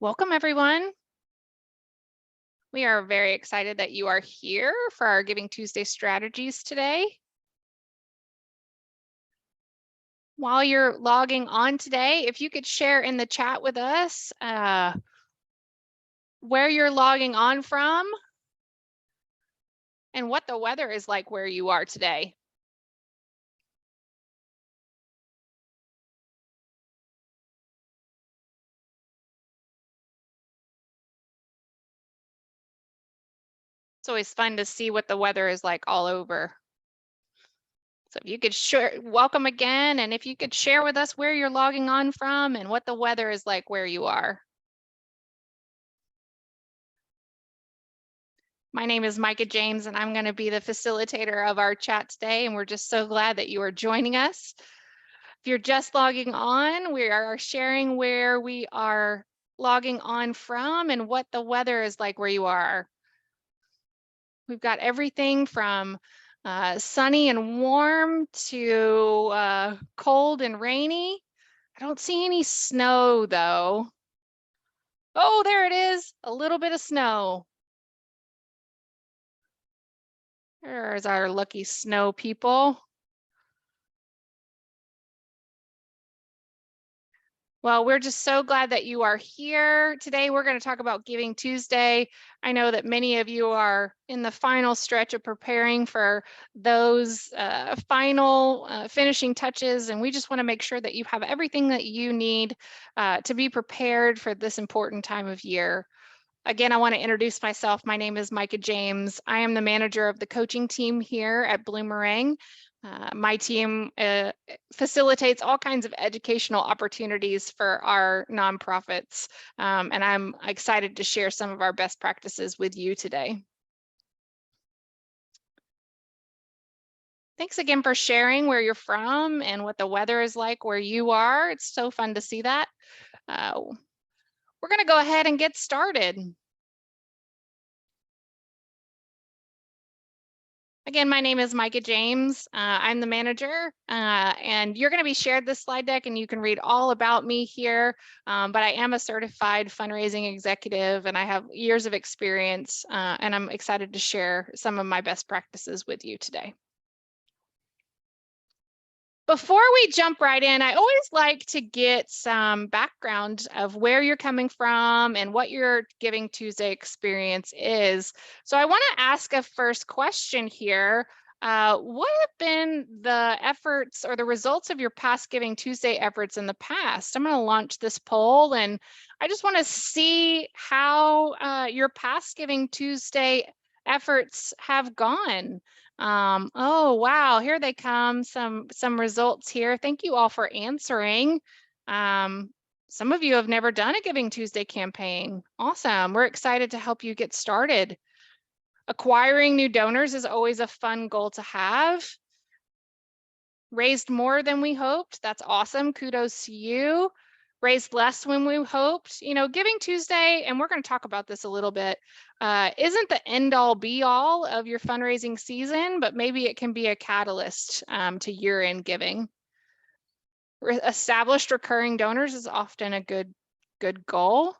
Welcome, everyone. We are very excited that you are here for our Giving Tuesday strategies today. While you're logging on today, if you could share in the chat with us where you're logging on from and what the weather is like where you are today. It's always fun to see what the weather is like all over. So if you could share, welcome again. And if you could share with us where you're logging on from and what the weather is like where you are. My name is Micah James, and I'm going to be the facilitator of our chat today, and we're just so glad that you are joining us. If you're just logging on, we are sharing where we are logging on from and what the weather is like where you are. We've got everything from sunny and warm to cold and rainy. I don't see any snow though. Oh, there it is, a little bit of snow. There's our lucky snow people. Well, we're just so glad that you are here. Today, we're going to talk about Giving Tuesday. I know that many of you are in the final stretch of preparing for those final finishing touches, and we just want to make sure that you have everything that you need to be prepared for this important time of year. Again, I want to introduce myself. My name is Micah James. I am the manager of the coaching team here at Bloomerang. My team facilitates all kinds of educational opportunities for our nonprofits, and I'm excited to share some of our best practices with you today. Thanks again for sharing where you're from and what the weather is like where you are. It's so fun to see that. We're going to go ahead and get started. Again, my name is Micah James. I'm the manager, and you're going to be shared this slide deck, and you can read all about me here. But I am a certified fundraising executive, and I have years of experience, and I'm excited to share some of my best practices with you today. Before we jump right in, I always like to get some background of where you're coming from and what your Giving Tuesday experience is. So I want to ask a first question here. What have been the efforts or the results of your past Giving Tuesday efforts in the past? I'm going to launch this poll, and I just want to see how your past Giving Tuesday efforts have gone. Oh, wow, here they come, some results here. Thank you all for answering. Some of you have never done a Giving Tuesday campaign. Awesome, we're excited to help you get started. Acquiring new donors is always a fun goal to have. Raised more than we hoped, that's awesome, kudos to you. Raised less than we hoped. You know, Giving Tuesday, and we're going to talk about this a little bit, isn't the end all be all of your fundraising season, but maybe it can be a catalyst to year-end giving. Established recurring donors is often a good goal.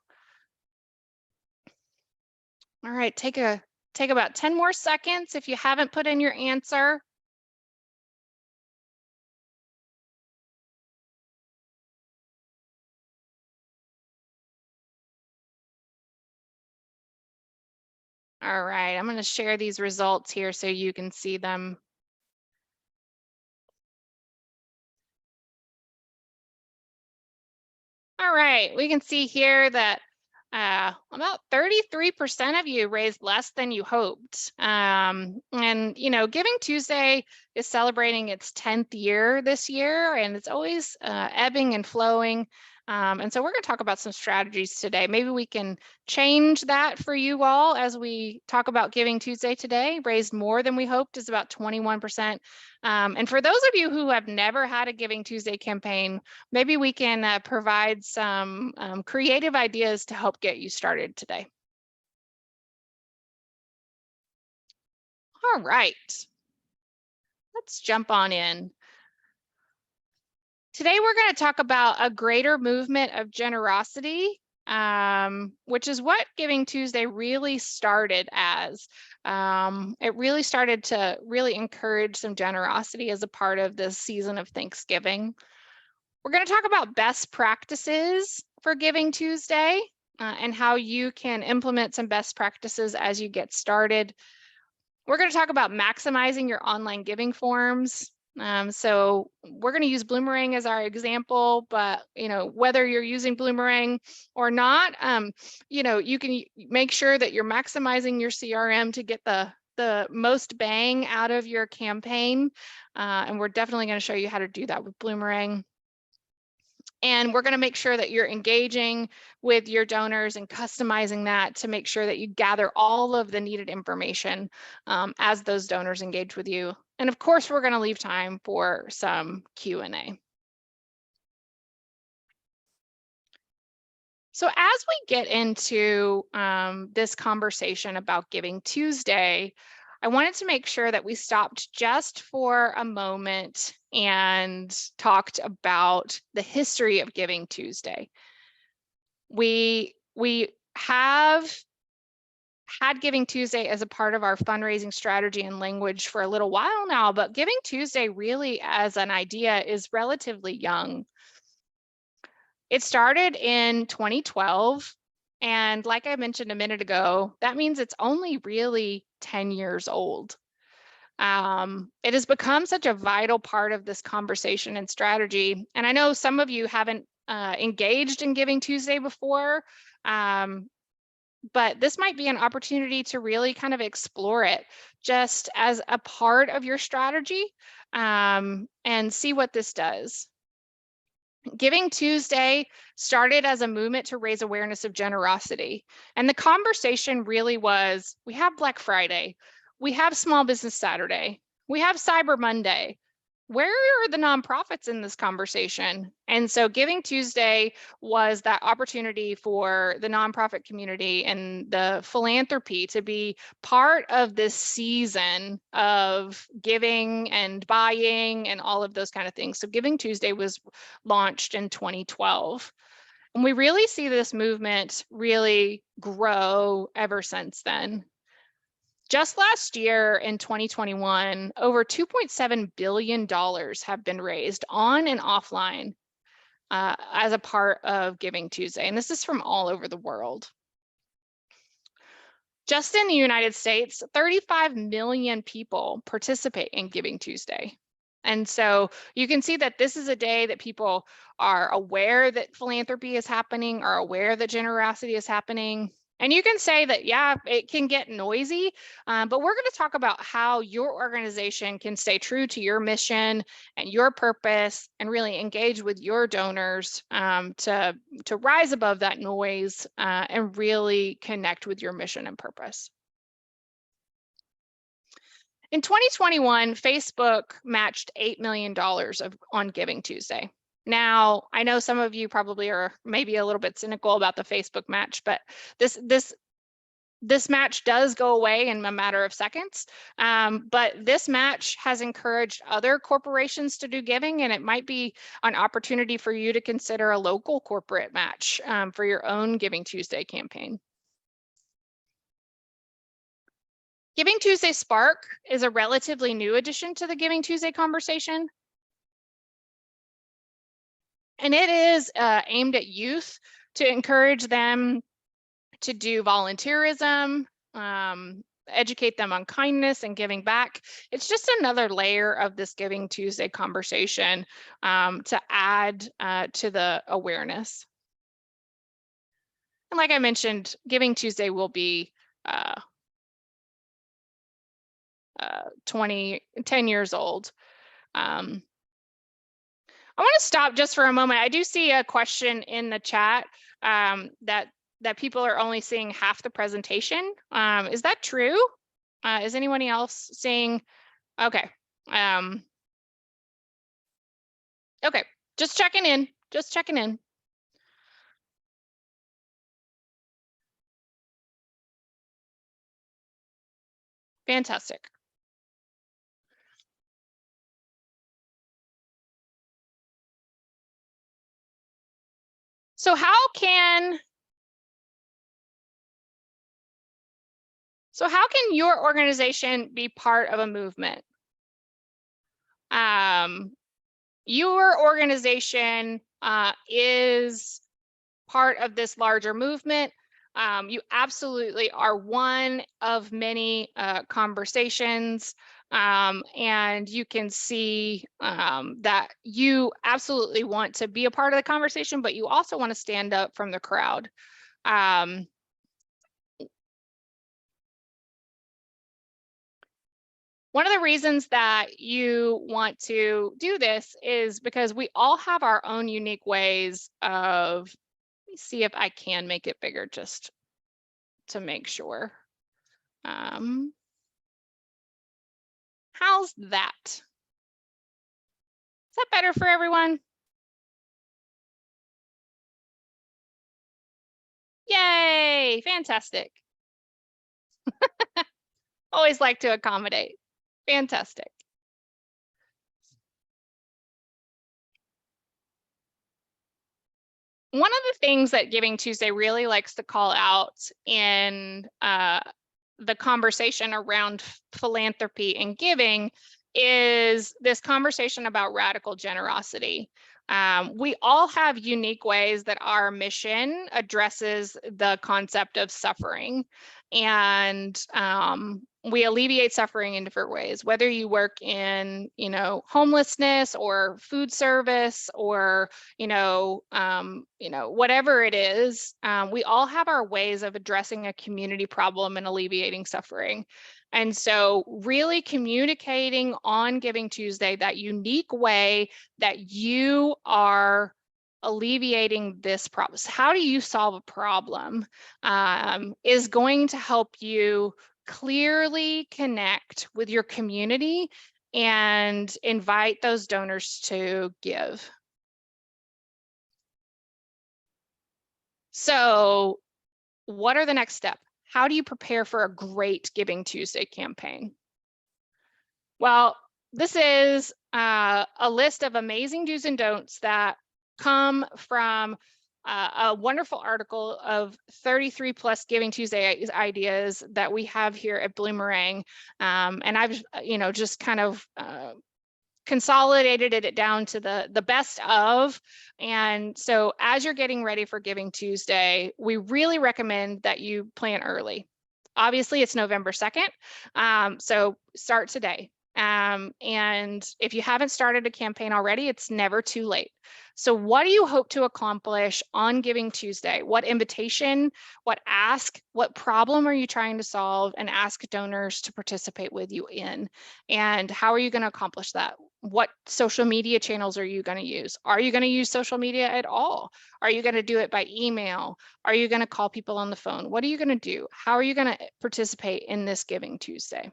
All right, take about 10 more seconds if you haven't put in your answer. All right, I'm going to share these results here so you can see them. All right, we can see here that about 33% of you raised less than you hoped. And, you know, Giving Tuesday is celebrating its 10th year this year, and it's always ebbing and flowing. And so we're going to talk about some strategies today. Maybe we can change that for you all as we talk about Giving Tuesday today. Raised more than we hoped is about 21%. And for those of you who have never had a Giving Tuesday campaign, maybe we can provide some creative ideas to help get you started today. All right, let's jump on in. Today, we're going to talk about a greater movement of generosity which is what Giving Tuesday really started as. It really started to really encourage some generosity as a part of this season of Thanksgiving. We're going to talk about best practices for Giving Tuesday and how you can implement some best practices as you get started. We're going to talk about maximizing your online giving forms. So we're going to use Bloomerang as our example, but whether you're using Bloomerang or not, you can make sure that you're maximizing your CRM to get the most bang out of your campaign. And we're definitely going to show you how to do that with Bloomerang. And we're going to make sure that you're engaging with your donors and customizing that to make sure that you gather all of the needed information as those donors engage with you. And of course, we're going to leave time for some Q&A. So as we get into this conversation about Giving Tuesday, I wanted to make sure that we stopped just for a moment and talked about the history of Giving Tuesday. We have had Giving Tuesday as a part of our fundraising strategy and language for a little while now, but Giving Tuesday really as an idea is relatively young. It started in 2012. And like I mentioned a minute ago, that means it's only really 10 years old. It has become such a vital part of this conversation and strategy. And I know some of you haven't engaged in Giving Tuesday before, but this might be an opportunity to really kind of explore it just as a part of your strategy and see what this does. Giving Tuesday started as a movement to raise awareness of generosity. And the conversation really was, we have Black Friday, we have Small Business Saturday, we have Cyber Monday. Where are the nonprofits in this conversation? And so Giving Tuesday was that opportunity for the nonprofit community and the philanthropy to be part of this season of giving and buying and all of those kind of things. So Giving Tuesday was launched in 2012. And we really see this movement really grow ever since then. Just last year in 2021, over $2.7 billion have been raised on and offline as a part of Giving Tuesday. And this is from all over the world. Just in the United States, 35 million people participate in Giving Tuesday. And so you can see that this is a day that people are aware that philanthropy is happening, are aware that generosity is happening. And you can say that, yeah, it can get noisy, but we're going to talk about how your organization can stay true to your mission and your purpose and really engage with your donors to rise above that noise and really connect with your mission and purpose. In 2021, Facebook matched $8 million on Giving Tuesday. Now, I know some of you probably are maybe a little bit cynical about the Facebook match, but this match does go away in a matter of seconds. But this match has encouraged other corporations to do giving, and it might be an opportunity for you to consider a local corporate match for your own Giving Tuesday campaign. Giving Tuesday Spark is a relatively new addition to the Giving Tuesday conversation. And it is aimed at youth to encourage them to do volunteerism, educate them on kindness and giving back. It's just another layer of this Giving Tuesday conversation to add to the awareness. And like I mentioned, Giving Tuesday will be 10 years old. I want to stop just for a moment. I do see a question in the chat that people are only seeing half the presentation. Is that true? Is anyone else seeing? Okay. Okay, just checking in, just checking in. Fantastic. So how can So how can your organization be part of a movement? Your organization is part of this larger movement. You absolutely are one of many conversations, and you can see that you absolutely want to be a part of the conversation, but you also want to stand up from the crowd. One of the reasons that you want to do this is because we all have our own unique ways of, let me see if I can make it bigger just to make sure. How's that? Is that better for everyone? Yay, fantastic. Always like to accommodate. Fantastic. One of the things that Giving Tuesday really likes to call out in the conversation around philanthropy and giving is this conversation about radical generosity. We all have unique ways that our mission addresses the concept of suffering, and we alleviate suffering in different ways, whether you work in, homelessness or food service or, whatever it is. We all have our ways of addressing a community problem and alleviating suffering. And so really communicating on Giving Tuesday, that unique way that you are alleviating this problem. How do you solve a problem is going to help you clearly connect with your community and invite those donors to give. So what are the next steps? How do you prepare for a great Giving Tuesday campaign? Well, this is a list of amazing do's and don'ts that come from a wonderful article of 33 plus Giving Tuesday ideas that we have here at Bloomerang. And I've, just kind of consolidated it down to the best of. And so as you're getting ready for Giving Tuesday, we really recommend that you plan early. Obviously, it's November 2nd, so start today. And if you haven't started a campaign already, it's never too late. So what do you hope to accomplish on Giving Tuesday? What invitation, what ask, what problem are you trying to solve and ask donors to participate with you in? And how are you going to accomplish that? What social media channels are you going to use? Are you going to use social media at all? Are you going to do it by email? Are you going to call people on the phone? What are you going to do? How are you going to participate in this Giving Tuesday?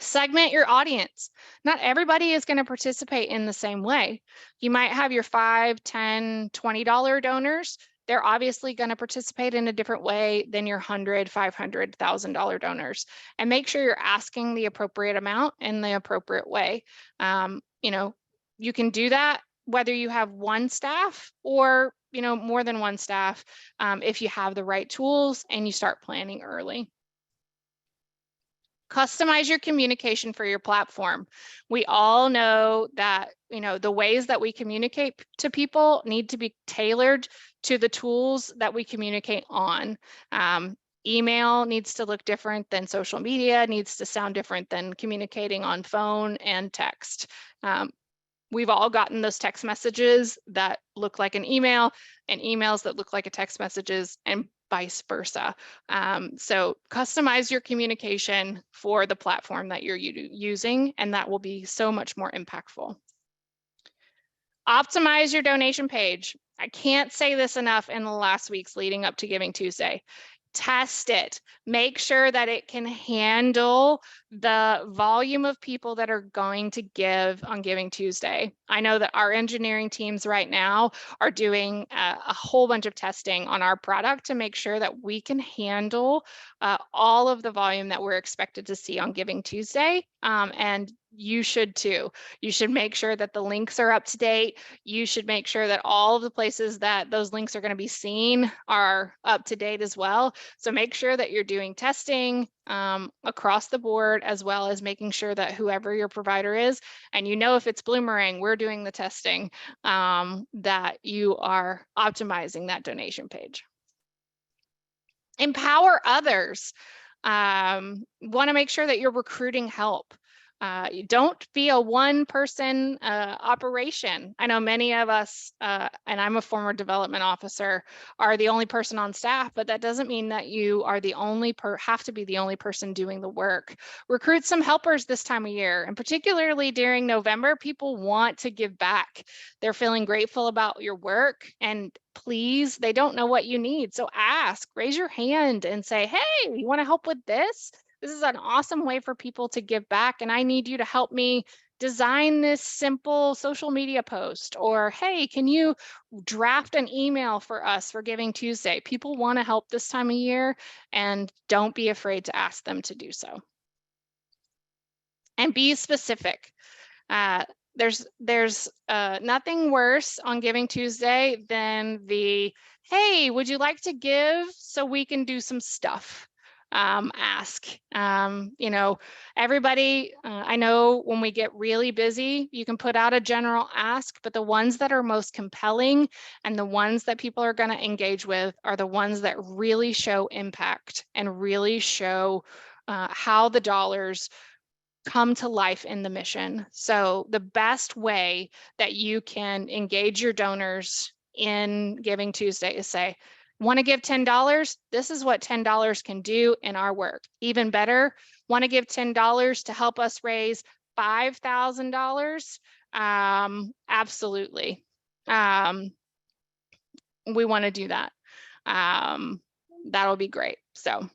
Segment your audience. Not everybody is going to participate in the same way. You might have your $5, $10, $20 donors. They're obviously going to participate in a different way than your $100, $500, $1,000 donors. And make sure you're asking the appropriate amount in the appropriate way. You can do that whether you have one staff or more than one staff, if you have the right tools and you start planning early. Customize your communication for your platform. We all know that, the ways that we communicate to people need to be tailored to the tools that we communicate on. Email needs to look different than social media, needs to sound different than communicating on phone and text. We've all gotten those text messages that look like an email and emails that look like a text messages, and vice versa. So customize your communication for the platform that you're using, and that will be so much more impactful. Optimize your donation page. I can't say this enough in the last weeks leading up to Giving Tuesday. Test it. Make sure that it can handle the volume of people that are going to give on Giving Tuesday. I know that our engineering teams right now are doing a whole bunch of testing on our product to make sure that we can handle all of the volume that we're expected to see on Giving Tuesday. And you should too. You should make sure that the links are up to date. You should make sure that all of the places that those links are going to be seen are up to date as well. So make sure that you're doing testing across the board, as well as making sure that whoever your provider is, and if it's Bloomerang, we're doing the testing, that you are optimizing that donation page. Empower others. Want to make sure that you're recruiting help. You don't be a one-person operation. I know many of us, and I'm a former development officer, are the only person on staff, but that doesn't mean that you are the only have to be the only person doing the work. Recruit some helpers this time of year, and particularly during November, people want to give back. They're feeling grateful about your work, and please, they don't know what you need. So ask, raise your hand and say, hey, you want to help with this? This is an awesome way for people to give back, and I need you to help me design this simple social media post. Or, hey, can you draft an email for us for Giving Tuesday? People want to help this time of year, and don't be afraid to ask them to do so. And be specific. There's nothing worse on Giving Tuesday than the, hey, would you like to give so we can do some stuff? Ask. Everybody, I know when we get really busy, you can put out a general ask, but the ones that are most compelling and the ones that people are going to engage with are the ones that really show impact and really show how the dollars come to life in the mission. So the best way that you can engage your donors in Giving Tuesday is say, want to give $10? This is what $10 can do in our work. Even better, want to give $10 to help us raise $5,000? Absolutely. We want to do that. That'll be great. So,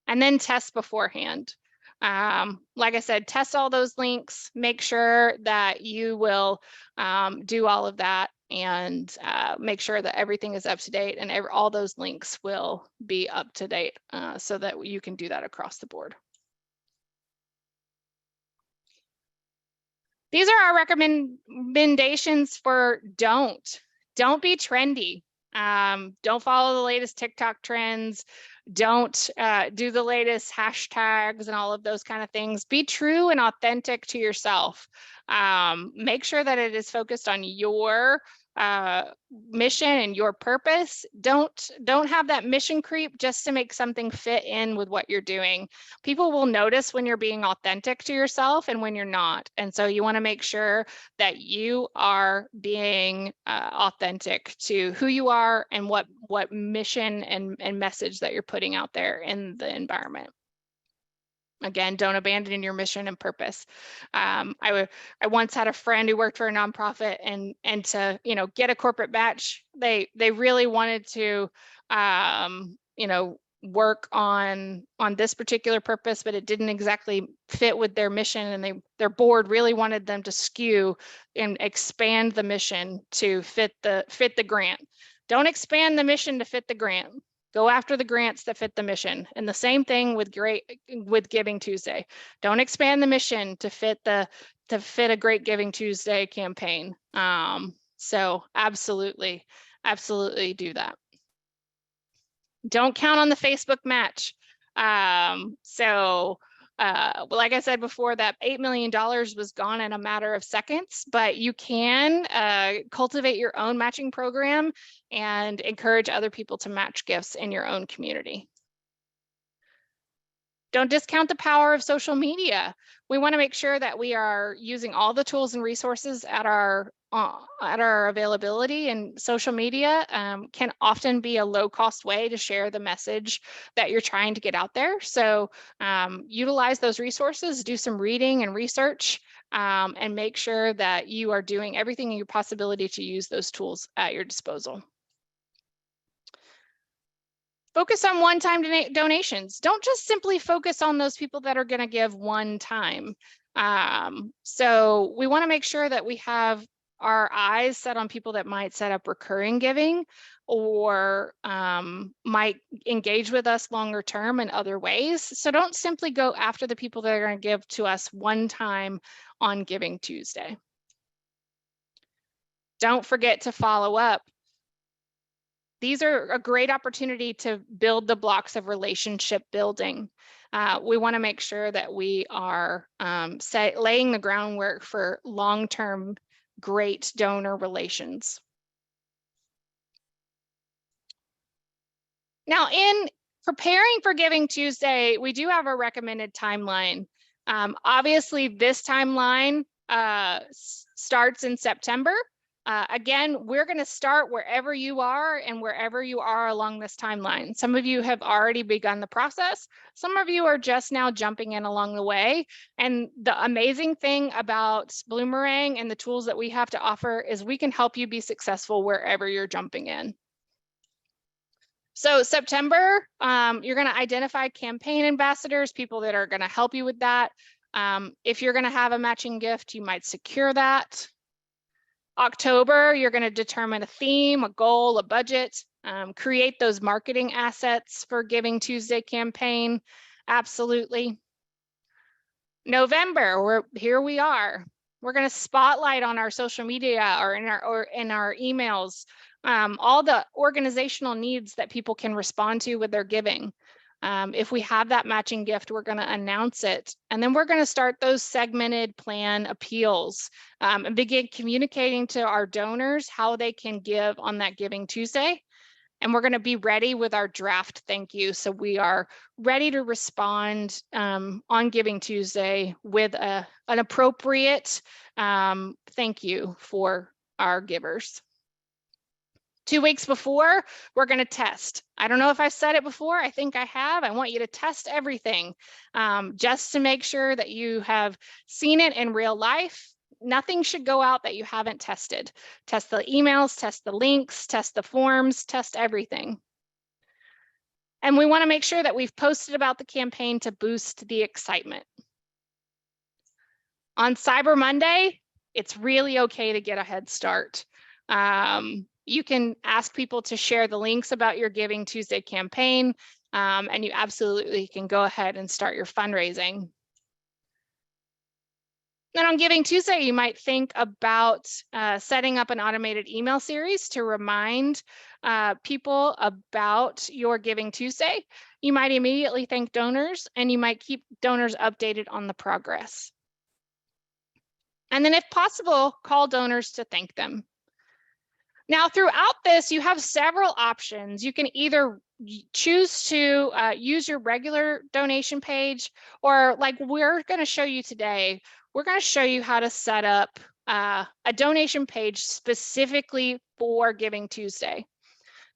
and then test beforehand. Like I said, test all those links, make sure that you will do all of that, and make sure that everything is up to date, and all those links will be up to date so that you can do that across the board. These are our recommendations for don't be trendy. Don't follow the latest TikTok trends. Don't do the latest hashtags and all of those kind of things. Be true and authentic to yourself. Make sure that it is focused on your mission and your purpose. Don't have that mission creep just to make something fit in with what you're doing. People will notice when you're being authentic to yourself and when you're not. And so you want to make sure that you are being authentic to who you are and what mission and message that you're putting out there in the environment. Again, don't abandon your mission and purpose. I once had a friend who worked for a nonprofit, and to get a corporate badge, they really wanted to work on this particular purpose, but it didn't exactly fit with their mission, and their board really wanted them to skew and expand the mission to fit the grant. Don't expand the mission to fit the grant. Go after the grants that fit the mission. And the same thing with Giving Tuesday. Don't expand the mission to fit a great Giving Tuesday campaign. So absolutely do that. Don't count on the Facebook match. Like I said before, that $8 million was gone in a matter of seconds, but you can cultivate your own matching program and encourage other people to match gifts in your own community. Don't discount the power of social media. We want to make sure that we are using all the tools and resources at our availability, and social media can often be a low-cost way to share the message that you're trying to get out there. So utilize those resources, do some reading and research, and make sure that you are doing everything in your possibility to use those tools at your disposal. Focus on one-time donations. Don't just simply focus on those people that are going to give one time. So we want to make sure that we have our eyes set on people that might set up recurring giving or might engage with us longer term in other ways. So don't simply go after the people that are going to give to us one time on Giving Tuesday. Don't forget to follow up. These are a great opportunity to build the blocks of relationship building. We want to make sure that we are laying the groundwork for long-term great donor relations. Now, in preparing for Giving Tuesday, we do have a recommended timeline. Obviously, this timeline starts in September. Again, we're going to start wherever you are and wherever you are along this timeline. Some of you have already begun the process. Some of you are just now jumping in along the way. And the amazing thing about Bloomerang and the tools that we have to offer is we can help you be successful wherever you're jumping in. So September, you're going to identify campaign ambassadors, people that are going to help you with that. If you're going to have a matching gift, you might secure that. October, you're going to determine a theme, a goal, a budget, create those marketing assets for Giving Tuesday campaign. Absolutely. November, here we are. We're going to spotlight on our social media or in our emails, all the organizational needs that people can respond to with their giving. If we have that matching gift, we're going to announce it. And then we're going to start those segmented plan appeals and begin communicating to our donors how they can give on that Giving Tuesday. And we're going to be ready with our draft thank you. So we are ready to respond on Giving Tuesday with an appropriate thank you for our givers. 2 weeks before, we're going to test. I don't know if I said it before. I think I have. I want you to test everything just to make sure that you have seen it in real life. Nothing should go out that you haven't tested. Test the emails, test the links, test the forms, test everything. And we want to make sure that we've posted about the campaign to boost the excitement. On Cyber Monday, it's really okay to get a head start. You can ask people to share the links about your Giving Tuesday campaign, and you absolutely can go ahead and start your fundraising. Then on Giving Tuesday, you might think about setting up an automated email series to remind people about your Giving Tuesday. You might immediately thank donors, and you might keep donors updated on the progress. And then if possible, call donors to thank them. Now, throughout this, you have several options. You can either choose to use your regular donation page, or like we're going to show you today, we're going to show you how to set up a donation page specifically for Giving Tuesday.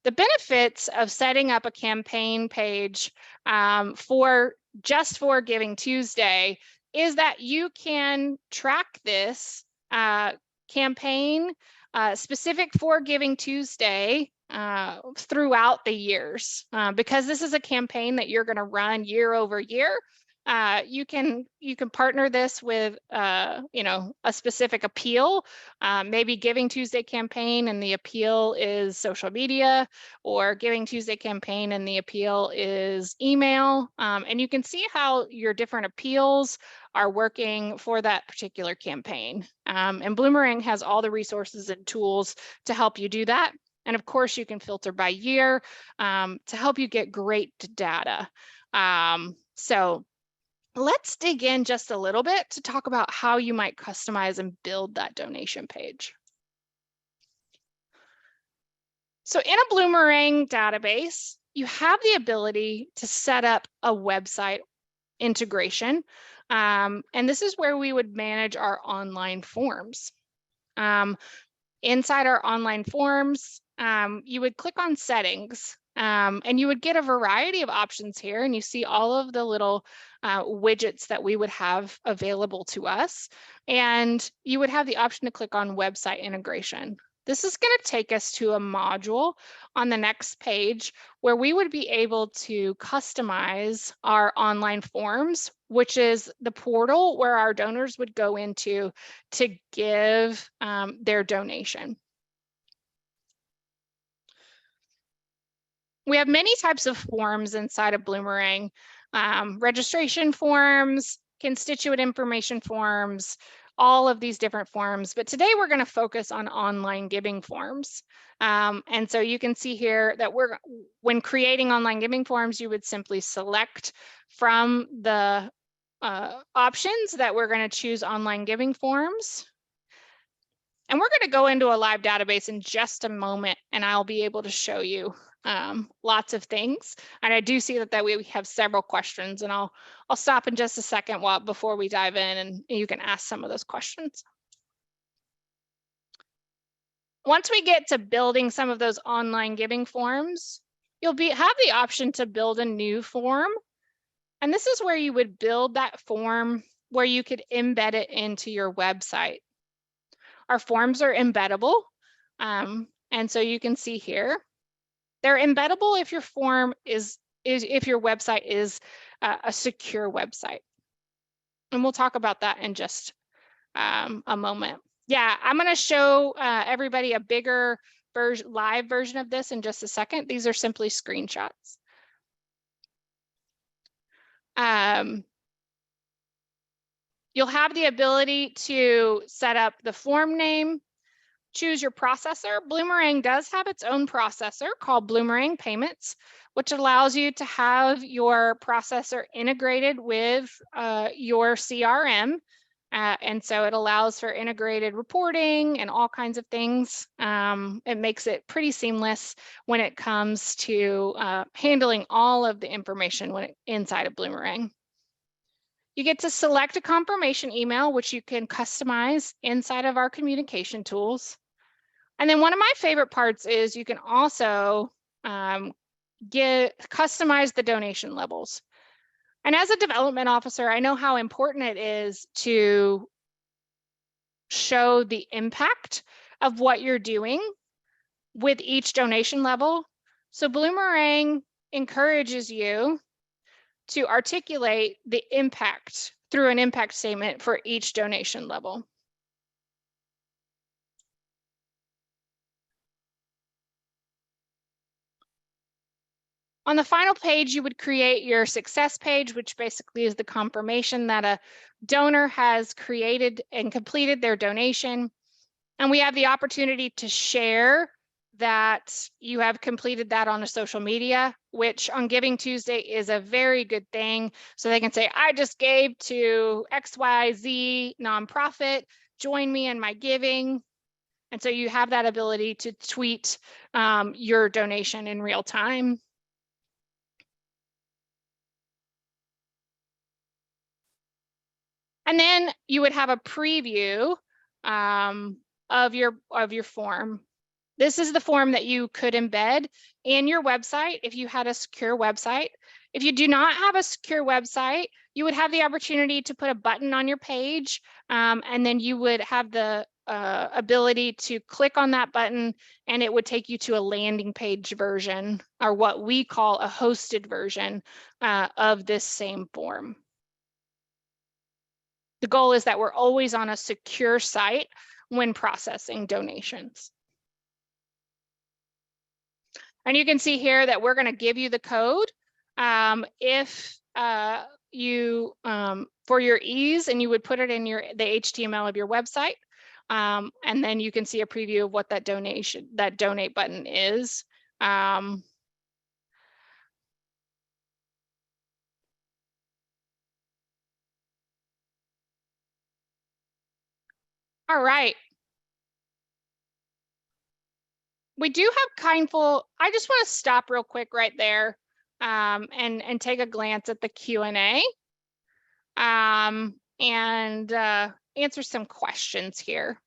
The benefits of setting up a campaign page just for Giving Tuesday is that you can track this campaign specific for Giving Tuesday throughout the years. Because this is a campaign that you're going to run year over year, you can partner this with a specific appeal, maybe Giving Tuesday campaign and the appeal is social media, or Giving Tuesday campaign and the appeal is email, and you can see how your different appeals are working for that particular campaign. And Bloomerang has all the resources and tools to help you do that. And of course, you can filter by year to help you get great data. So let's dig in just a little bit to talk about how you might customize and build that donation page. So in a Bloomerang database, you have the ability to set up a website integration. And this is where we would manage our online forms. Inside our online forms, you would click on settings and you would get a variety of options here, and you see all of the little widgets that we would have available to us. And you would have the option to click on website integration. This is going to take us to a module on the next page where we would be able to customize our online forms, which is the portal where our donors would go into to give their donation. We have many types of forms inside of Bloomerang, registration forms, constituent information forms, all of these different forms. But today we're going to focus on online giving forms. And so you can see here that when creating online giving forms, you would simply select from the options that we're going to choose online giving forms. And we're going to go into a live database in just a moment, and I'll be able to show you lots of things. And I do see that we have several questions, and I'll stop in just a second before we dive in, and you can ask some of those questions. Once we get to building some of those online giving forms, you'll have the option to build a new form. And this is where you would build that form where you could embed it into your website. Our forms are embeddable. And so you can see here, they're embeddable if your form if your website is a secure website. And we'll talk about that in just a moment. Yeah, I'm going to show everybody a bigger live version of this in just a second. These are simply screenshots. You'll have the ability to set up the form name, choose your processor. Bloomerang does have its own processor called Bloomerang Payments, which allows you to have your processor integrated with your CRM. And so it allows for integrated reporting and all kinds of things. It makes it pretty seamless when it comes to handling all of the information inside of Bloomerang. You get to select a confirmation email, which you can customize inside of our communication tools. And then one of my favorite parts is you can also customize the donation levels. And as a development officer, I know how important it is to show the impact of what you're doing with each donation level. So Bloomerang encourages you to articulate the impact through an impact statement for each donation level. On the final page, you would create your success page, which basically is the confirmation that a donor has created and completed their donation. And we have the opportunity to share that you have completed that on a social media, which on Giving Tuesday is a very good thing. So they can say, I just gave to XYZ nonprofit, join me in my giving. And so you have that ability to tweet your donation in real time. And then you would have a preview of your form. This is the form that you could embed in your website if you had a secure website. If you do not have a secure website, you would have the opportunity to put a button on your page, and then you would have the ability to click on that button, and it would take you to a landing page version, or what we call a hosted version of this same form. The goal is that we're always on a secure site when processing donations. And you can see here that we're going to give you the code if you for your ease, and you would put it in the HTML of your website, and then you can see a preview of what that donate button is. All right. We do have Kindful. I just want to stop real quick right there and take a glance at the Q&A and answer some questions here.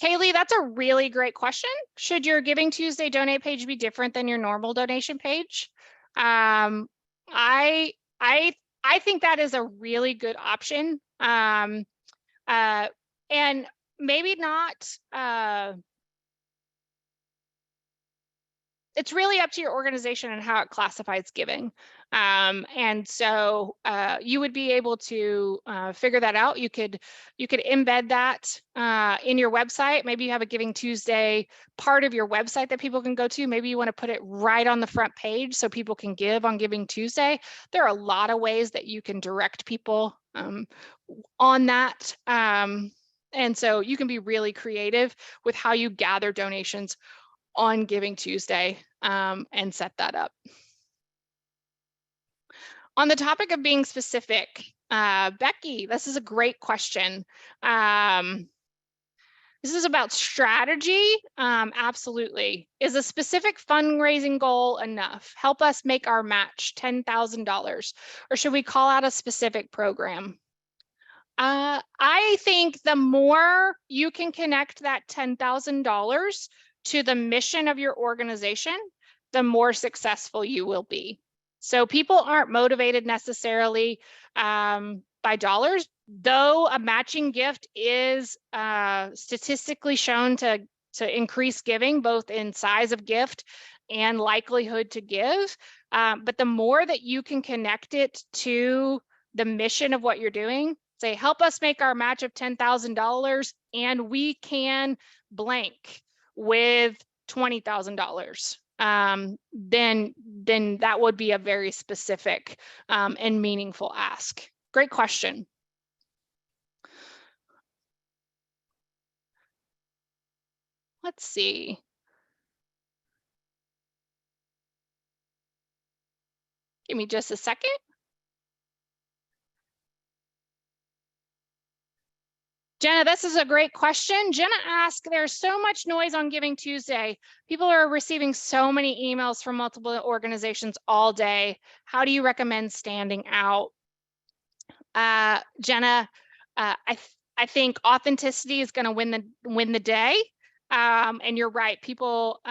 Kaylee, that's a really great question. Should your Giving Tuesday donate page be different than your normal donation page? I think that is a really good option. And maybe not, it's really up to your organization and how it classifies giving. And so you would be able to figure that out. You could embed that in your website. Maybe you have a Giving Tuesday part of your website that people can go to. Maybe you want to put it right on the front page so people can give on Giving Tuesday. There are a lot of ways that you can direct people on that. And so you can be really creative with how you gather donations on Giving Tuesday and set that up. On the topic of being specific, Becky, this is a great question. This is about strategy. Absolutely. Is a specific fundraising goal enough? Help us make our match $10,000, or should we call out a specific program? I think the more you can connect that $10,000 to the mission of your organization, the more successful you will be. So people aren't motivated necessarily by dollars, though a matching gift is statistically shown to increase giving, both in size of gift and likelihood to give. But the more that you can connect it to the mission of what you're doing, say, help us make our match of $10,000 and we can blank with $20,000. Then that would be a very specific and meaningful ask. Great question. Let's see. Give me just a second. Jenna, this is a great question. Jenna asked, there's so much noise on Giving Tuesday. People are receiving so many emails from multiple organizations all day. How do you recommend standing out? Jenna, I think authenticity is going to win the day. And you're right, people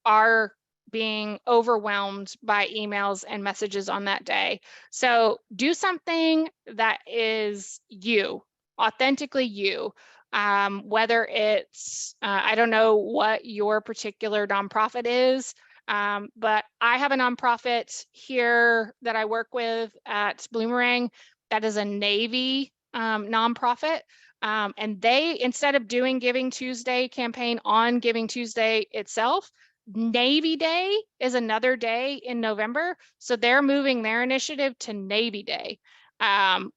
are being overwhelmed by emails and messages on that day. So do something that is you, authentically you, whether it's, I don't know what your particular nonprofit is, but I have a nonprofit here that I work with at Bloomerang that is a Navy nonprofit. And they, instead of doing Giving Tuesday campaign on Giving Tuesday itself, Navy Day is another day in November. So they're moving their initiative to Navy Day.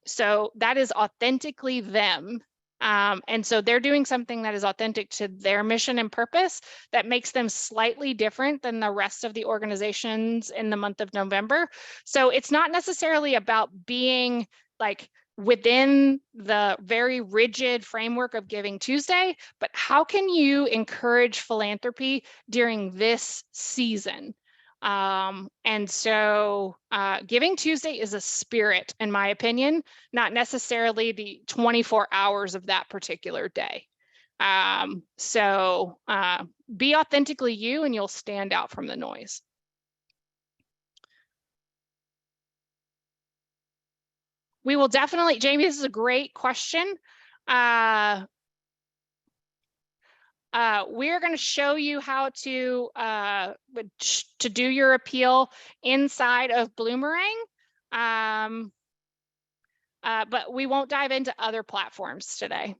So that is authentically them. And so they're doing something that is authentic to their mission and purpose that makes them slightly different than the rest of the organizations in the month of November. So it's not necessarily about being like within the very rigid framework of Giving Tuesday, but how can you encourage philanthropy during this season? And so Giving Tuesday is a spirit, in my opinion, not necessarily the 24 hours of that particular day. So be authentically you and you'll stand out from the noise. We will definitely, Jamie, this is a great question. We're going to show you how to do your appeal inside of Bloomerang, but we won't dive into other platforms today.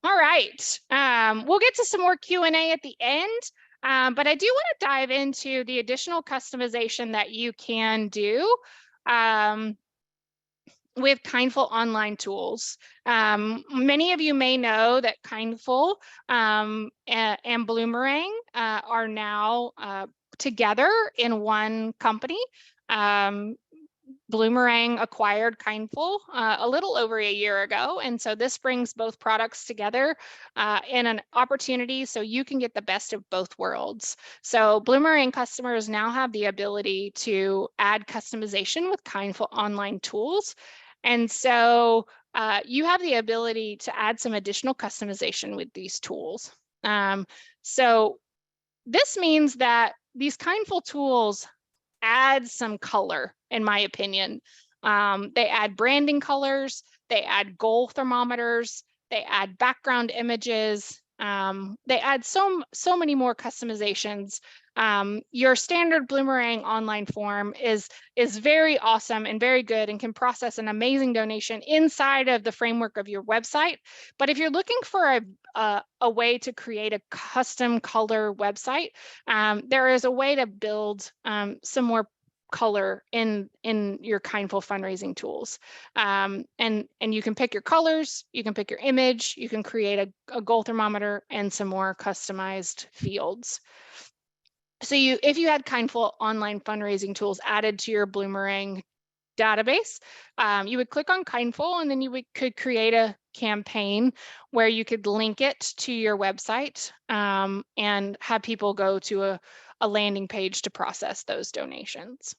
All right, we'll get to some more Q&A at the end, but I do want to dive into the additional customization that you can do with Kindful online tools. Many of you may know that Kindful and Bloomerang are now together in one company. Bloomerang acquired Kindful a little over a year ago. And so this brings both products together in an opportunity so you can get the best of both worlds. So Bloomerang customers now have the ability to add customization with Kindful online tools. And so you have the ability to add some additional customization with these tools. So this means that these Kindful tools add some color, in my opinion. They add branding colors, they add goal thermometers, they add background images, they add so many more customizations. Your standard Bloomerang online form is very awesome and very good and can process an amazing donation inside of the framework of your website. But if you're looking for a way to create a custom color website, there is a way to build some more color in your Kindful fundraising tools. And you can pick your colors, you can pick your image, you can create a goal thermometer and some more customized fields. So if you had Kindful online fundraising tools added to your Bloomerang database, you would click on Kindful and then you could create a campaign where you could link it to your website and have people go to a landing page to process those donations.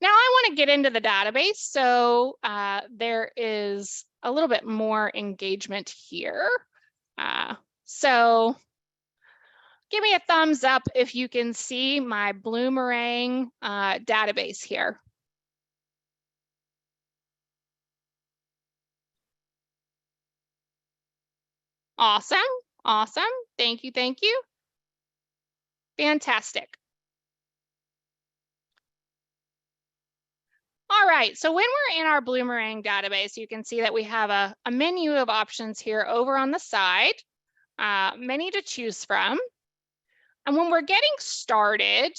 Now I want to get into the database, so there is a little bit more engagement here. So give me a thumbs up if you can see my Bloomerang database here. Awesome, awesome. Thank you, thank you. Fantastic. All right, so when we're in our Bloomerang database, you can see that we have a menu of options here over on the side, many to choose from. And when we're getting started,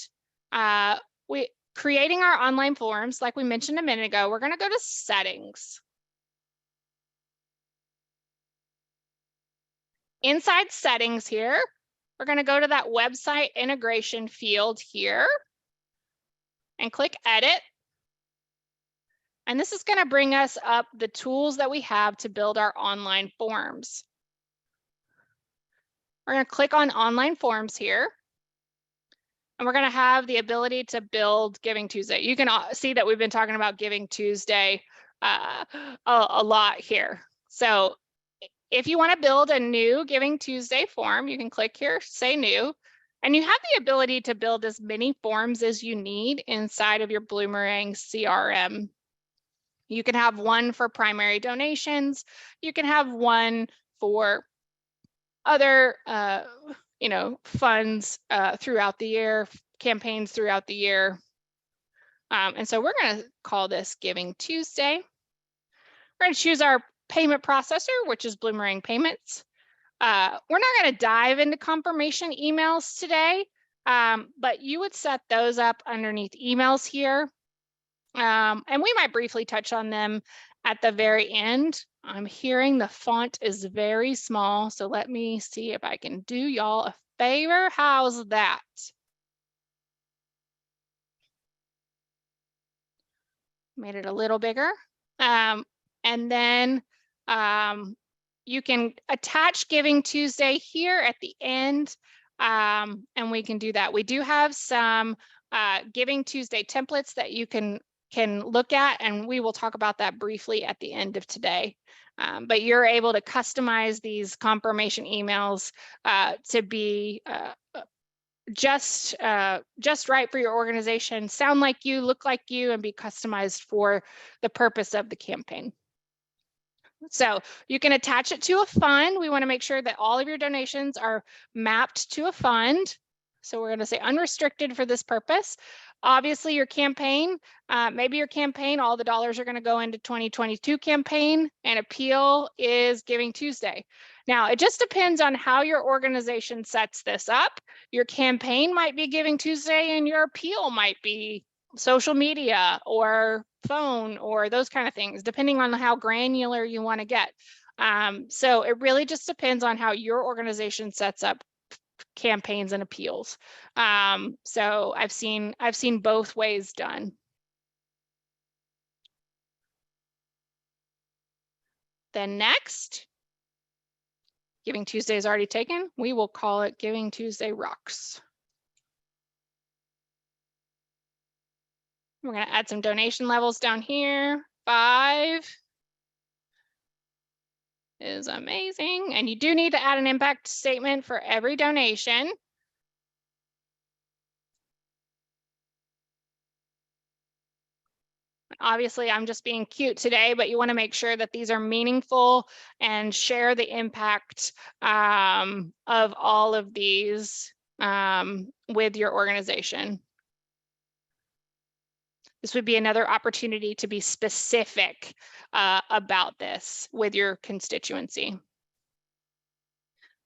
creating our online forms, like we mentioned a minute ago, we're going to go to settings. Inside settings here, we're going to go to that website integration field here and click edit. And this is going to bring us up the tools that we have to build our online forms. We're going to click on online forms here. And we're going to have the ability to build Giving Tuesday. You can see that we've been talking about Giving Tuesday a lot here. So if you want to build a new Giving Tuesday form, you can click here, say new, and you have the ability to build as many forms as you need inside of your Bloomerang CRM. You can have one for primary donations. You can have one for other funds throughout the year, campaigns throughout the year. And so we're going to call this Giving Tuesday. We're going to choose our payment processor, which is Bloomerang Payments. We're not going to dive into confirmation emails today, but you would set those up underneath emails here. And we might briefly touch on them at the very end. I'm hearing the font is very small, so let me see if I can do y'all a favor. How's that? Made it a little bigger. And then you can attach Giving Tuesday here at the end, and we can do that. We do have some Giving Tuesday templates that you can look at, and we will talk about that briefly at the end of today. But you're able to customize these confirmation emails to be just right for your organization, sound like you, look like you, and be customized for the purpose of the campaign. So you can attach it to a fund. We want to make sure that all of your donations are mapped to a fund. So we're going to say unrestricted for this purpose. Obviously, your campaign, maybe your campaign, all the dollars are going to go into 2022 campaign, and appeal is Giving Tuesday. Now, it just depends on how your organization sets this up. Your campaign might be Giving Tuesday, and your appeal might be social media or phone or those kind of things, depending on how granular you want to get. So it really just depends on how your organization sets up campaigns and appeals. So I've seen both ways done. Then next, Giving Tuesday is already taken. We will call it Giving Tuesday Rocks. We're going to add some donation levels down here, 5. is amazing. And you do need to add an impact statement for every donation. Obviously, I'm just being cute today, but you want to make sure that these are meaningful and share the impact of all of these with your organization. This would be another opportunity to be specific about this with your constituency.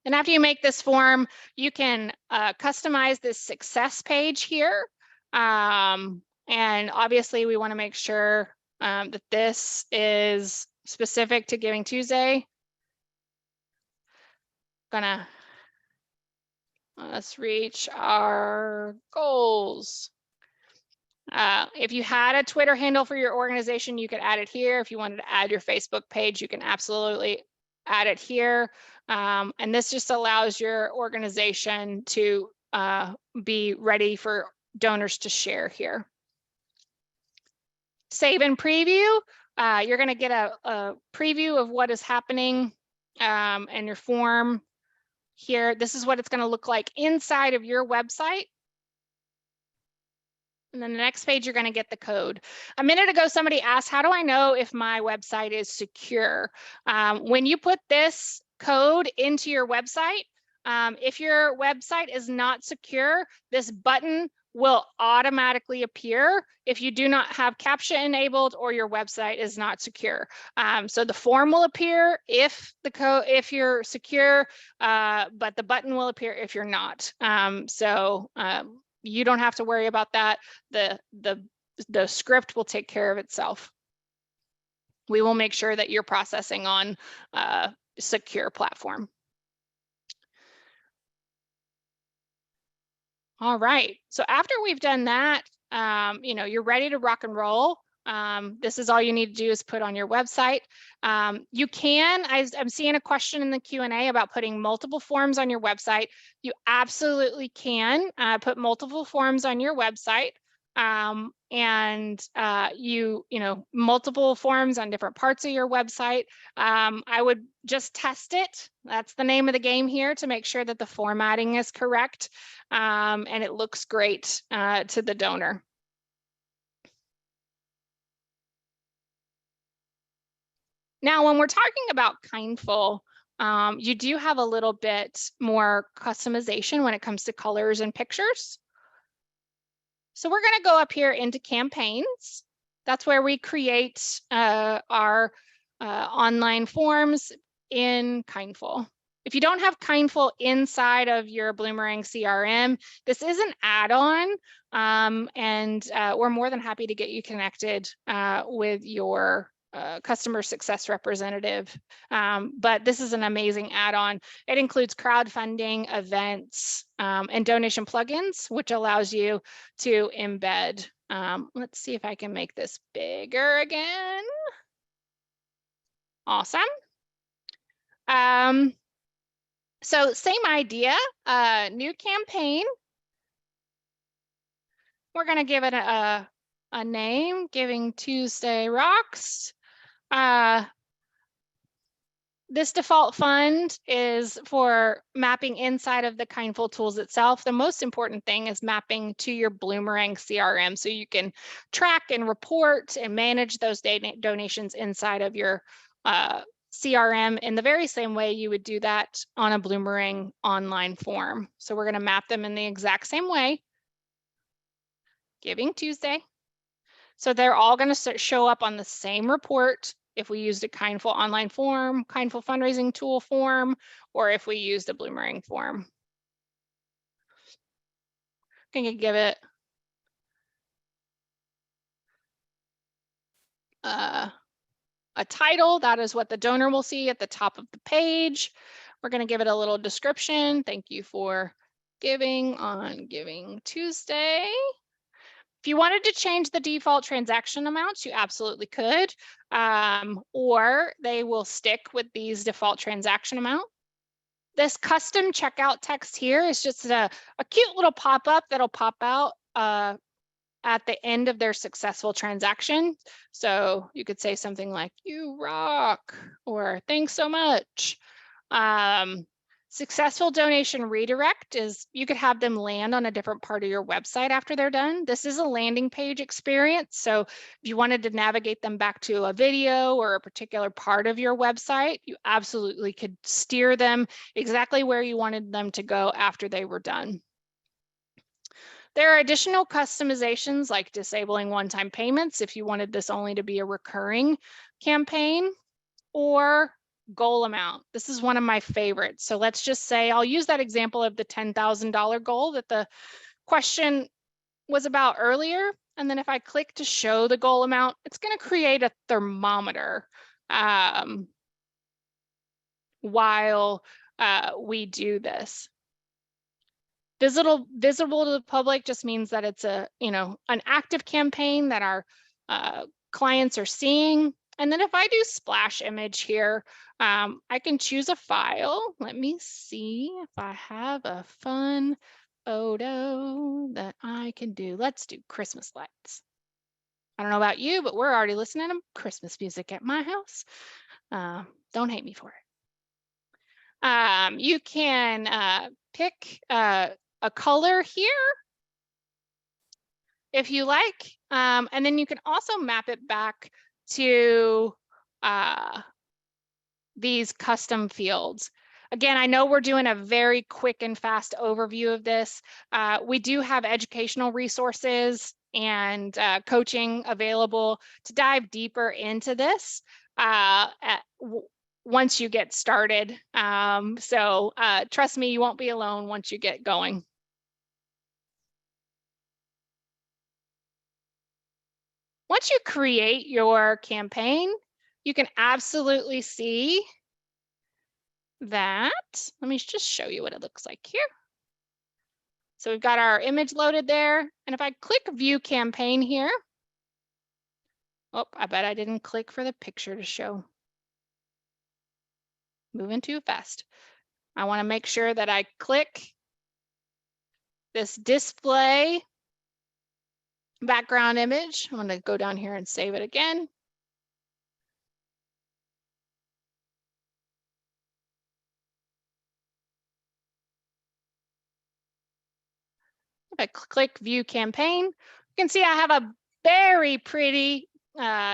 And after you make this form, you can customize this success page here. And obviously we want to make sure that this is specific to Giving Tuesday. Let's reach our goals. If you had a Twitter handle for your organization, you could add it here. If you wanted to add your Facebook page, you can absolutely add it here. And this just allows your organization to be ready for donors to share here. Save and preview. You're going to get a preview of what is happening in your form here. This is what it's going to look like inside of your website. And then the next page, you're going to get the code. A minute ago, somebody asked, how do I know if my website is secure? When you put this code into your website, if your website is not secure, this button will automatically appear if you do not have CAPTCHA enabled or your website is not secure. So the form will appear if you're secure, but the button will appear if you're not. You don't have to worry about that. The script will take care of itself. We will make sure that you're processing on a secure platform. All right, so after we've done that, you're ready to rock and roll. This is all you need to do is put on your website. You can, I'm seeing a question in the Q&A about putting multiple forms on your website. You absolutely can put multiple forms on your website. Multiple forms on different parts of your website. I would just test it. That's the name of the game here, to make sure that the formatting is correct and it looks great to the donor. Now, when we're talking about Kindful, you do have a little bit more customization when it comes to colors and pictures. So we're going to go up here into campaigns. That's where we create our online forms in Kindful. If you don't have Kindful inside of your Bloomerang CRM, this is an add-on, and we're more than happy to get you connected with your customer success representative. But this is an amazing add-on. It includes crowdfunding, events, and donation plugins, which allows you to embed. Let's see if I can make this bigger again. Awesome. So same idea, new campaign. We're going to give it a name, Giving Tuesday Rocks. This default fund is for mapping inside of the Kindful tools itself. The most important thing is mapping to your Bloomerang CRM, so you can track and report and manage those donations inside of your CRM in the very same way you would do that on a Bloomerang online form. So we're going to map them in the exact same way. Giving Tuesday. So they're all going to show up on the same report if we used a Kindful online form, Kindful fundraising tool form, or if we used a Bloomerang form. I'm going to give it a title. That is what the donor will see at the top of the page. We're going to give it a little description. Thank you for giving on Giving Tuesday. If you wanted to change the default transaction amounts, you absolutely could, or they will stick with these default transaction amount. This custom checkout text here is just a cute little pop-up that'll pop out at the end of their successful transaction. So you could say something like, "You rock," or "Thanks so much." Successful donation redirect is you could have them land on a different part of your website after they're done. This is a landing page experience. So if you wanted to navigate them back to a video or a particular part of your website, you absolutely could steer them exactly where you wanted them to go after they were done. There are additional customizations like disabling one-time payments if you wanted this only to be a recurring campaign, or goal amount. This is one of my favorites. So let's just say I'll use that example of the $10,000 goal that the question was about earlier. And then if I click to show the goal amount, it's going to create a thermometer while we do this. Visible to the public just means that it's an active campaign that our clients are seeing. And then if I do splash image here, I can choose a file. Let me see if I have a fun photo that I can do. Let's do Christmas lights. I don't know about you, but we're already listening to Christmas music at my house. Don't hate me for it. You can pick a color here if you like, and then you can also map it back to these custom fields. Again, I know we're doing a very quick and fast overview of this. We do have educational resources and coaching available to dive deeper into this once you get started. So trust me, you won't be alone once you get going. Once you create your campaign, you can absolutely see that. Let me just show you what it looks like here. So we've got our image loaded there. And if I click view campaign here, oh, I bet I didn't click for the picture to show. Moving too fast. I want to make sure that I click this display background image. I'm going to go down here and save it again. If I click view campaign, you can see I have a very pretty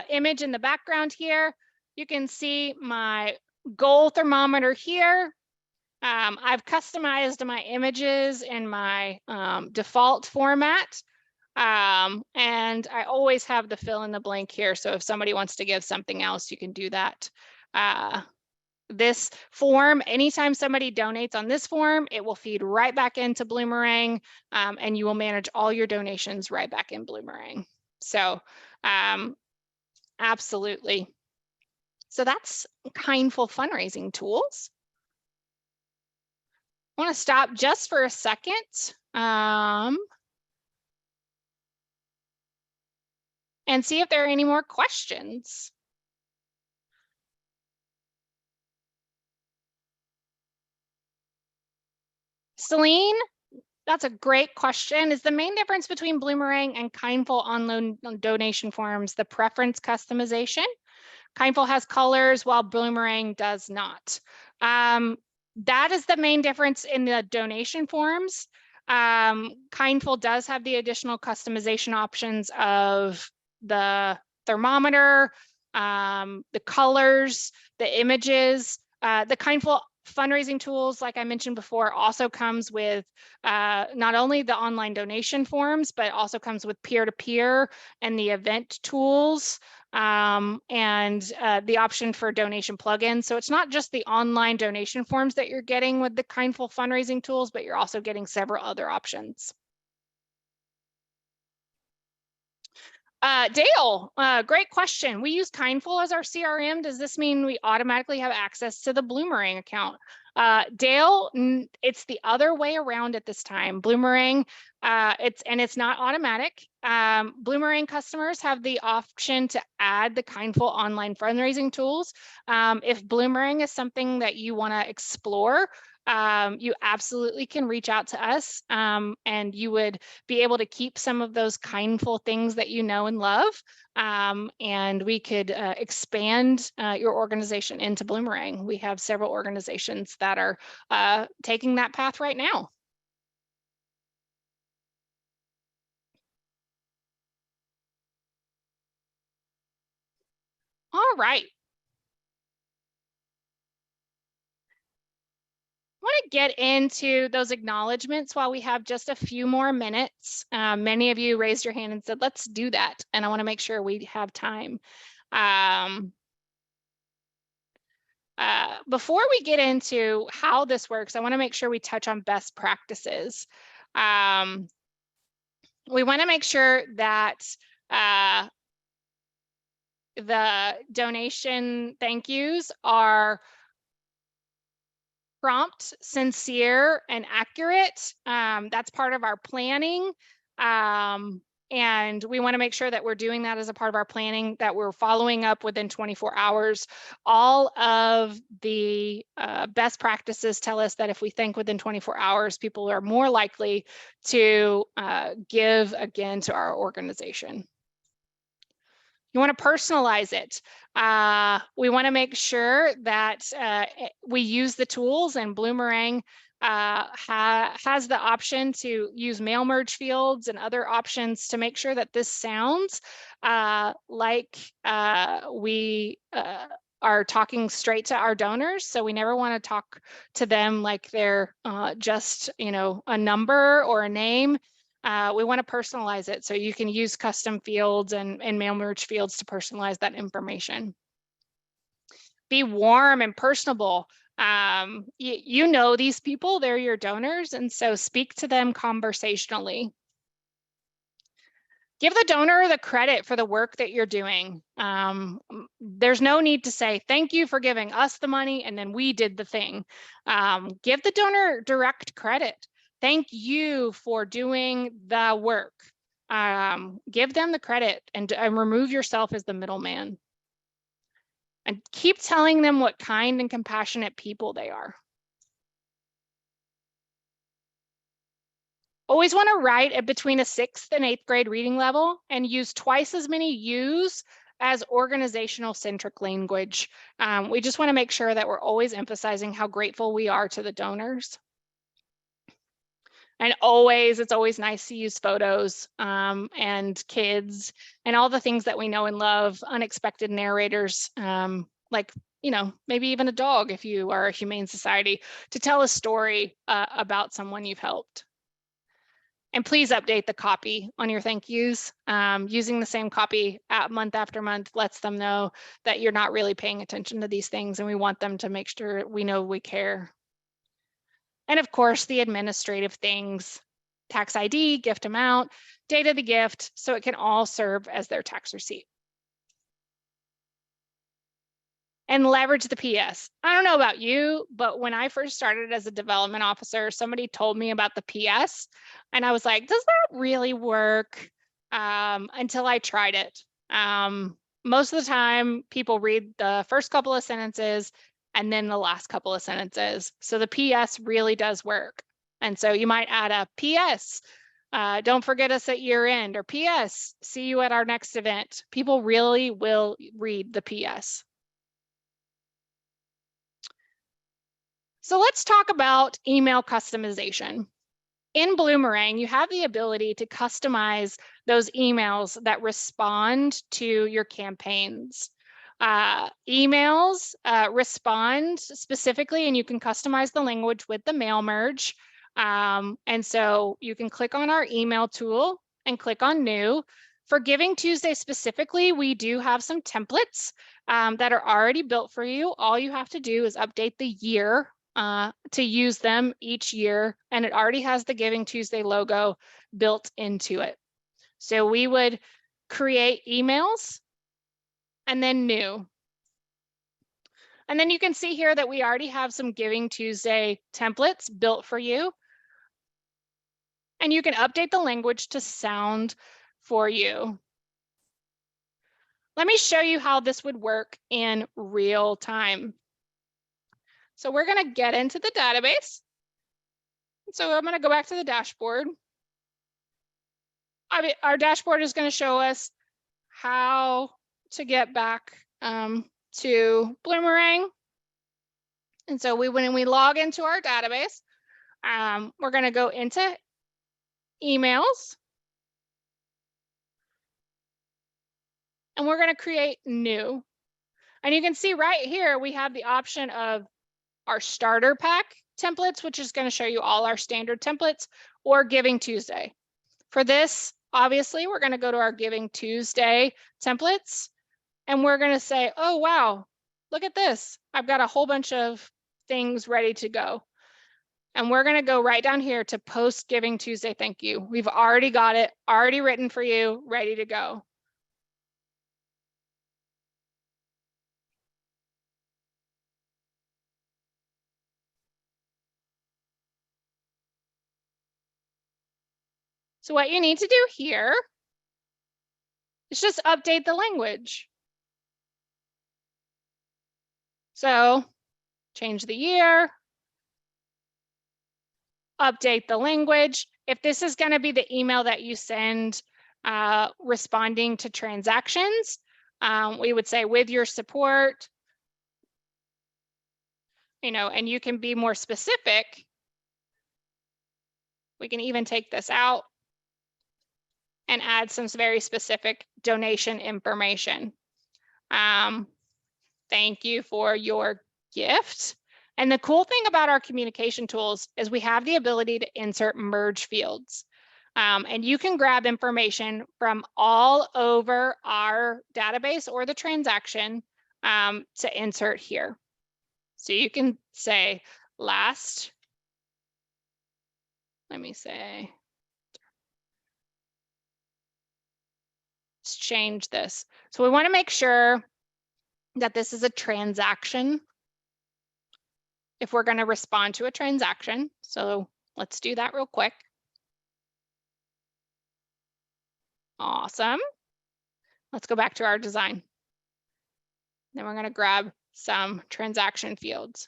image in the background here. You can see my goal thermometer here. I've customized my images in my default format. And I always have the fill in the blank here. So if somebody wants to give something else, you can do that. This form, anytime somebody donates on this form, it will feed right back into Bloomerang, and you will manage all your donations right back in Bloomerang. So absolutely. So that's Kindful fundraising tools. I want to stop just for a second. And see if there are any more questions. Celine, that's a great question. Is the main difference between Bloomerang and Kindful online donation forms the preference customization? Kindful has colors while Bloomerang does not. That is the main difference in the donation forms. Kindful does have the additional customization options of the thermometer, the colors, the images. The Kindful fundraising tools, like I mentioned before, also comes with not only the online donation forms, but also comes with peer-to-peer and the event tools, and the option for donation plugins. So it's not just the online donation forms that you're getting with the Kindful fundraising tools, but you're also getting several other options. Dale, great question. We use Kindful as our CRM. Does this mean we automatically have access to the Bloomerang account? Dale, it's the other way around at this time. Bloomerang, it's not automatic. Bloomerang customers have the option to add the Kindful online fundraising tools. If Bloomerang is something that you want to explore, you absolutely can reach out to us, and you would be able to keep some of those kindful things that you know and love, and we could expand your organization into Bloomerang. We have several organizations that are taking that path right now. All right. I want to get into those acknowledgments while we have just a few more minutes. Many of you raised your hand and said, let's do that. And I want to make sure we have time. Before we get into how this works, I want to make sure we touch on best practices. We want to make sure that the donation thank yous are prompt, sincere, and accurate. That's part of our planning. And we want to make sure that we're doing that as a part of our planning, that we're following up within 24 hours. All of the best practices tell us that if we think within 24 hours, people are more likely to give again to our organization. You want to personalize it. We want to make sure that we use the tools, and Bloomerang has the option to use mail merge fields and other options to make sure that this sounds like we are talking straight to our donors. So we never want to talk to them like they're just, a number or a name. We want to personalize it, so you can use custom fields and mail merge fields to personalize that information. Be warm and personable. You know these people, they're your donors, and so speak to them conversationally. Give the donor the credit for the work that you're doing. There's no need to say, thank you for giving us the money, and then we did the thing. Give the donor direct credit. Thank you for doing the work. Give them the credit and remove yourself as the middleman. And keep telling them what kind and compassionate people they are. Always want to write at between a 6th and 8th grade reading level, and use twice as many yous as organizational centric language. We just want to make sure that we're always emphasizing how grateful we are to the donors. And it's always nice to use photos and kids and all the things that we know and love, unexpected narrators, like, maybe even a dog if you are a humane society, to tell a story about someone you've helped. And please update the copy on your thank yous. Using the same copy month after month lets them know that you're not really paying attention to these things, and we want them to make sure we know we care. And of course, the administrative things, tax ID, gift amount, date of the gift, so it can all serve as their tax receipt. And leverage the PS. I don't know about you, but when I first started as a development officer, somebody told me about the PS, and I was like, does that really work? Until I tried it. Most of the time, people read the first couple of sentences and then the last couple of sentences. So the PS really does work. And so you might add a PS, don't forget us at year end, or PS, see you at our next event. People really will read the PS. So let's talk about email customization. In Bloomerang, you have the ability to customize those emails that respond to your campaigns. Emails respond specifically, and you can customize the language with the mail merge. And so you can click on our email tool and click on new. For Giving Tuesday specifically, we do have some templates that are already built for you. All you have to do is update the year to use them each year, and it already has the Giving Tuesday logo built into it. So we would create emails and then new. And then you can see here that we already have some Giving Tuesday templates built for you. And you can update the language to sound for you. Let me show you how this would work in real time. So we're going to get into the database. So I'm going to go back to the dashboard. Our dashboard is going to show us how to get back to Bloomerang. And so when we log into our database, we're going to go into emails. And we're going to create new. And you can see right here, we have the option of our starter pack templates, which is going to show you all our standard templates, or Giving Tuesday. For this, obviously, we're going to go to our Giving Tuesday templates, and we're going to say, oh, wow, look at this. I've got a whole bunch of things ready to go. And we're going to go right down here to post Giving Tuesday thank you. We've already got it, already written for you, ready to go. So what you need to do here is just update the language. So change the year, update the language. If this is going to be the email that you send responding to transactions, we would say with your support, and you can be more specific. We can even take this out and add some very specific donation information. Thank you for your gift. And the cool thing about our communication tools is we have the ability to insert merge fields. And you can grab information from all over our database or the transaction to insert here. So you can say let's change this. So we want to make sure that this is a transaction if we're going to respond to a transaction. So let's do that real quick. Awesome. Let's go back to our design. Then we're going to grab some transaction fields.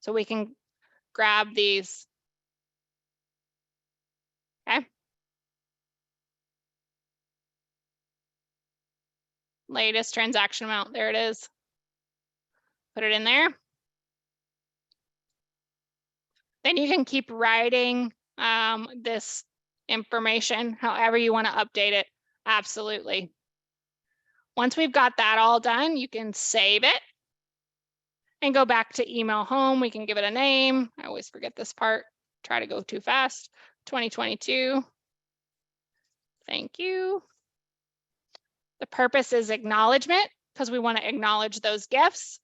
So we can grab these. Okay. Latest transaction amount, there it is. Put it in there. Then you can keep writing this information however you want to update it. Absolutely. Once we've got that all done, you can save it and go back to email home. We can give it a name. I always forget this part. Try to go too fast. 2022. Thank you. The purpose is acknowledgement because we want to acknowledge those gifts.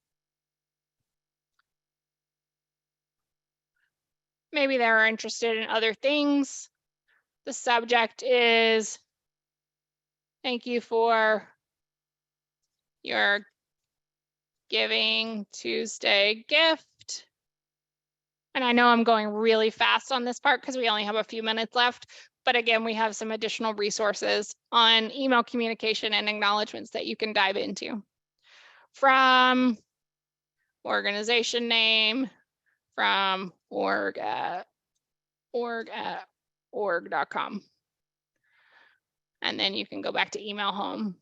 Maybe they're interested in other things. The subject is thank you for your Giving Tuesday gift. And I know I'm going really fast on this part because we only have a few minutes left. But again, we have some additional resources on email communication and acknowledgements that you can dive into. From organization name, from org.org.com. And then you can go back to email home.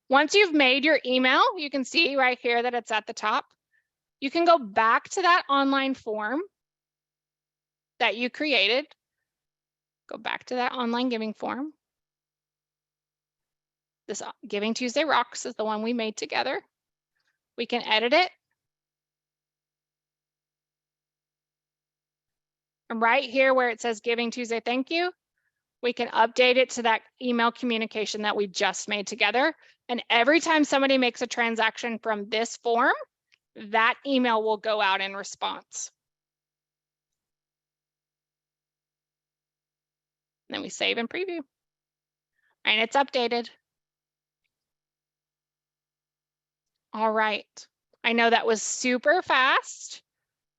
Once you've made your email, you can see right here that it's at the top. You can go back to that online form that you created. Go back to that online giving form. This Giving Tuesday Rocks is the one we made together. We can edit it. And right here where it says Giving Tuesday Thank You, we can update it to that email communication that we just made together. And every time somebody makes a transaction from this form, that email will go out in response. And then we save and preview. And it's updated. All right. I know that was super fast,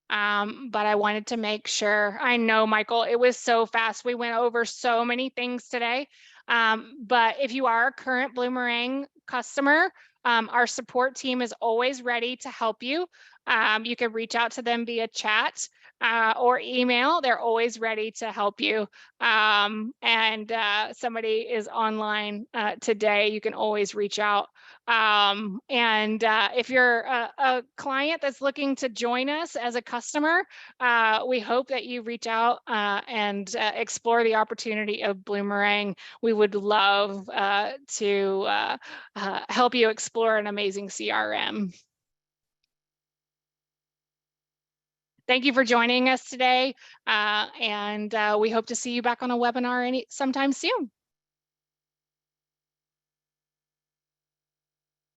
but I wanted to make sure. I know, Michael, it was so fast. We went over so many things today. But if you are a current Bloomerang customer, Our support team is always ready to help you. You can reach out to them via chat or email. They're always ready to help you. And somebody is online today. You can always reach out. And if you're a client that's looking to join us as a customer, we hope that you reach out and explore the opportunity of Bloomerang. We would love to help you explore an amazing CRM. Thank you for joining us today, and we hope to see you back on a webinar sometime soon.